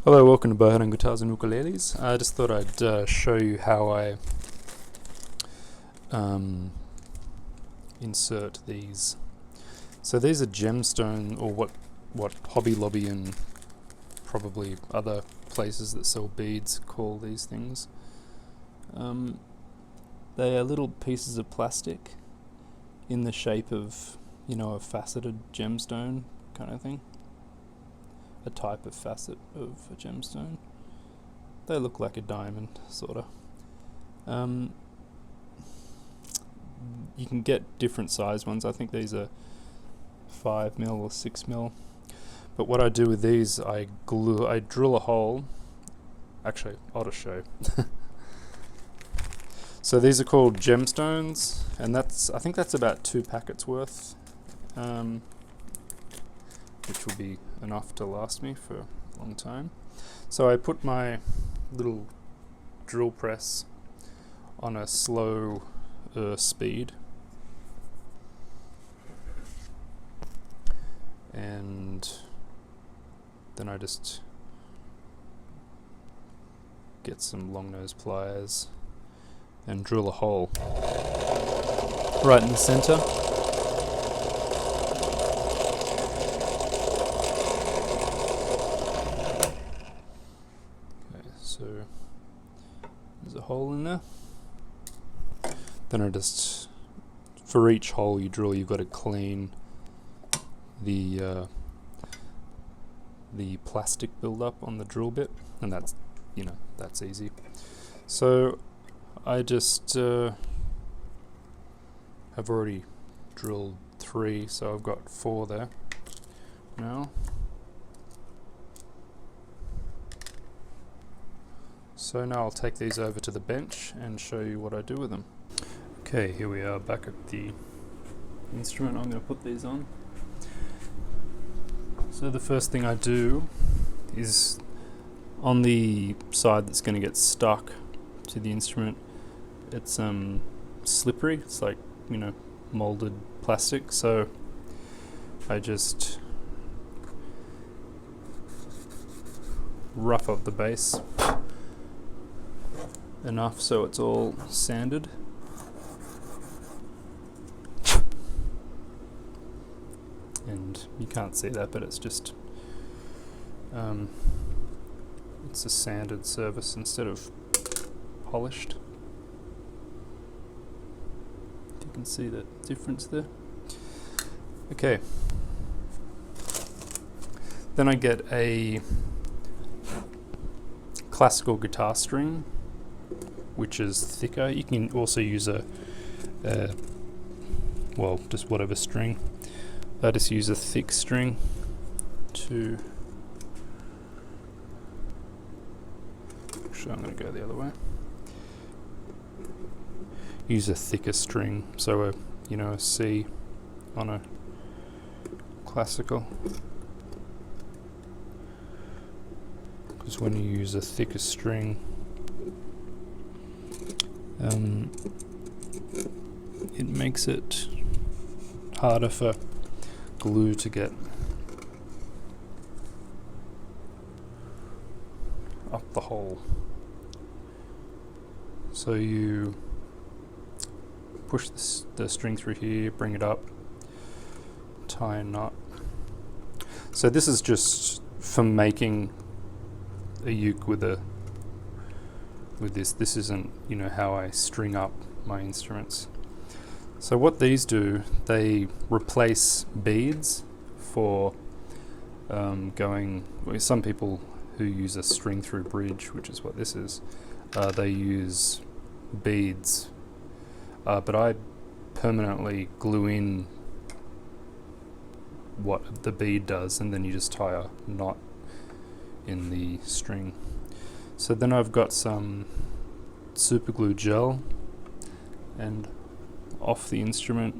Hello, welcome to Beau, Hannam Guitars and Ukuleles. I just thought I'd show you how I insert these. So these are gemstone, or what Hobby Lobby and probably other places that sell beads call these things. They are little pieces of plastic in the shape of, a faceted gemstone kind of thing. A type of facet of a gemstone. They look like a diamond, sorta. You can get different size ones. I think these are 5mm or 6mm. But what I do with these, I drill a hole. Actually, I'll just show you. So these are called gemstones, and I think that's about 2 packets worth, which will be enough to last me for a long time. So I put my little drill press on a slow speed, and then I just get some long nose pliers and drill a hole right in the center. Okay, so there's a hole in there. Then for each hole you drill, you've got to clean the plastic buildup on the drill bit, and that's easy. So I just have already drilled 3, so I've got 4 there now. So now I'll take these over to the bench and show you what I do with them. Okay, here we are back at the instrument. I'm going to put these on. So the first thing I do is, on the side that's going to get stuck to the instrument, it's slippery. It's like, molded plastic, so I just rough up the base enough so it's all sanded. And you can't see that, but it's just it's a sanded surface instead of polished. You can see the difference there. Okay. Then I get a classical guitar string, which is thicker. You can also use just whatever string. I just use a thick string to... Actually, I'm going to go the other way. Use a thicker string, so a C on a classical. Because when you use a thicker string, it makes it harder for glue to get up the hole. So you push the string through here, bring it up, tie a knot. So this is just for making a uke with this. This isn't how I string up my instruments. So what these do, they replace beads for some people who use a string through bridge, which is what this is, they use beads, but I permanently glue in what the bead does, and then you just tie a knot in the string. So then I've got some super glue gel, and off the instrument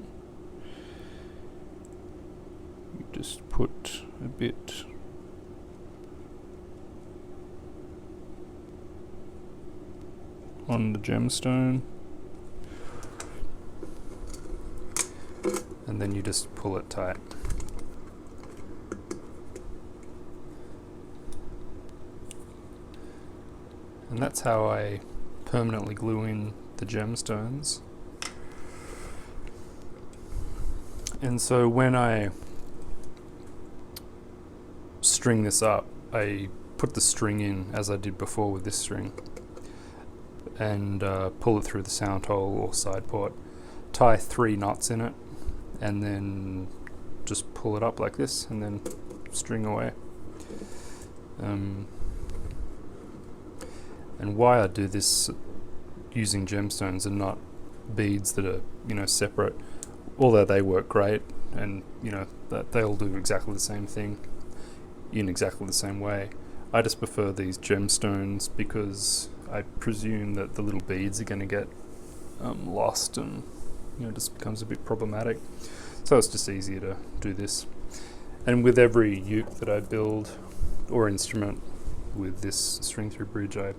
you just put a bit on the gemstone, and then you just pull it tight. And that's how I permanently glue in the gemstones. And so when I string this up, I put the string in as I did before with this string, and pull it through the sound hole or side port, tie 3 knots in it, and then just pull it up like this and then string away. And why I do this using gemstones and not beads that are, separate, although they work great, and that they'll do exactly the same thing in exactly the same way. I just prefer these gemstones because I presume that the little beads are going to get lost, and it just becomes a bit problematic. So it's just easier to do this. And with every uke that I build or instrument with this string through bridge, I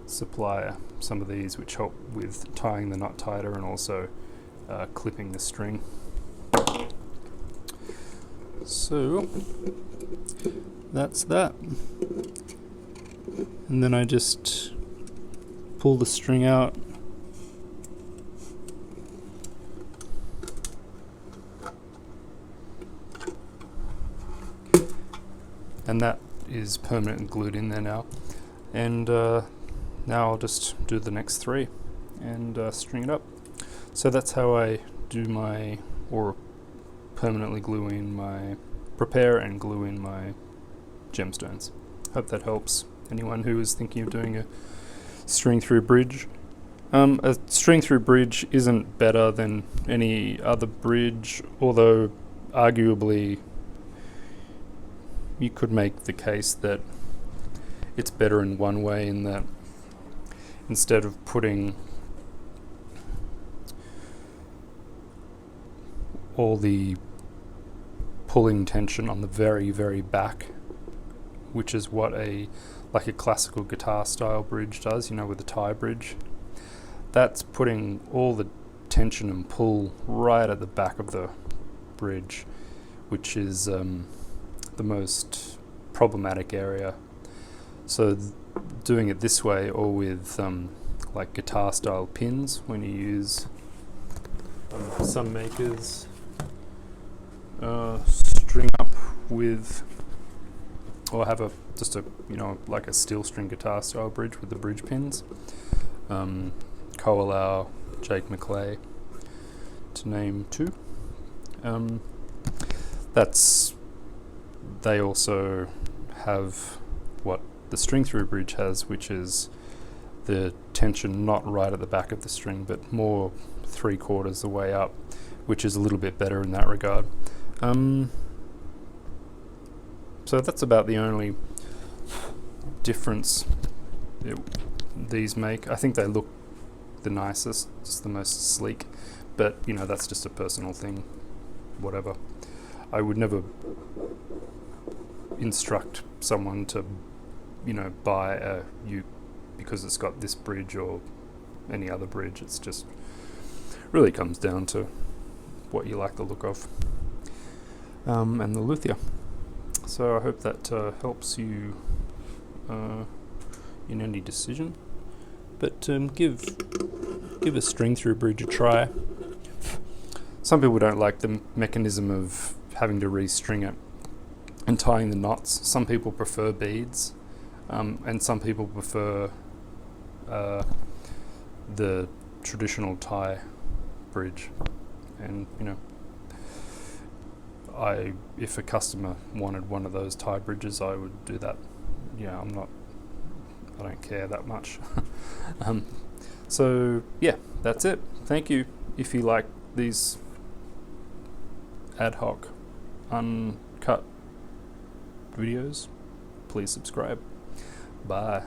supply some of these, which help with tying the knot tighter and also clipping the string. So that's that. And then I just pull the string out, and that is permanently glued in there now. And now I'll just do the next 3 and string it up. So that's how I do or permanently glue in prepare and glue in my gemstones. Hope that helps anyone who is thinking of doing a string through bridge. A string through bridge isn't better than any other bridge, although arguably you could make the case that it's better in one way, in that instead of putting all the pulling tension on the very, very back, which is what a classical guitar style bridge does, with a tie bridge, that's putting all the tension and pull right at the back of the bridge, which is the most problematic area. So doing it this way, or with guitar style pins, when you use some makers string up with, or have just a steel string guitar style bridge with the bridge pins, Coalau, Jake McClay, to name 2. They also have what the string through bridge has, which is the tension not right at the back of the string, but more 3/4 the way up, which is a little bit better in that regard. So that's about the only difference these make. I think they look the nicest, just the most sleek, but that's just a personal thing, whatever. I would never instruct someone to buy a uke because it's got this bridge or any other bridge. It's just really comes down to what you like the look of, and the luthier. So I hope that helps you in any decision. But give a string through bridge a try. Some people don't like the mechanism of having to restring it and tying the knots. Some people prefer beads, and some people prefer the traditional tie bridge. And if a customer wanted one of those tie bridges, I would do that. I don't care that much. So yeah, that's it. Thank you. If you like these ad hoc, uncut videos, please subscribe. Bye.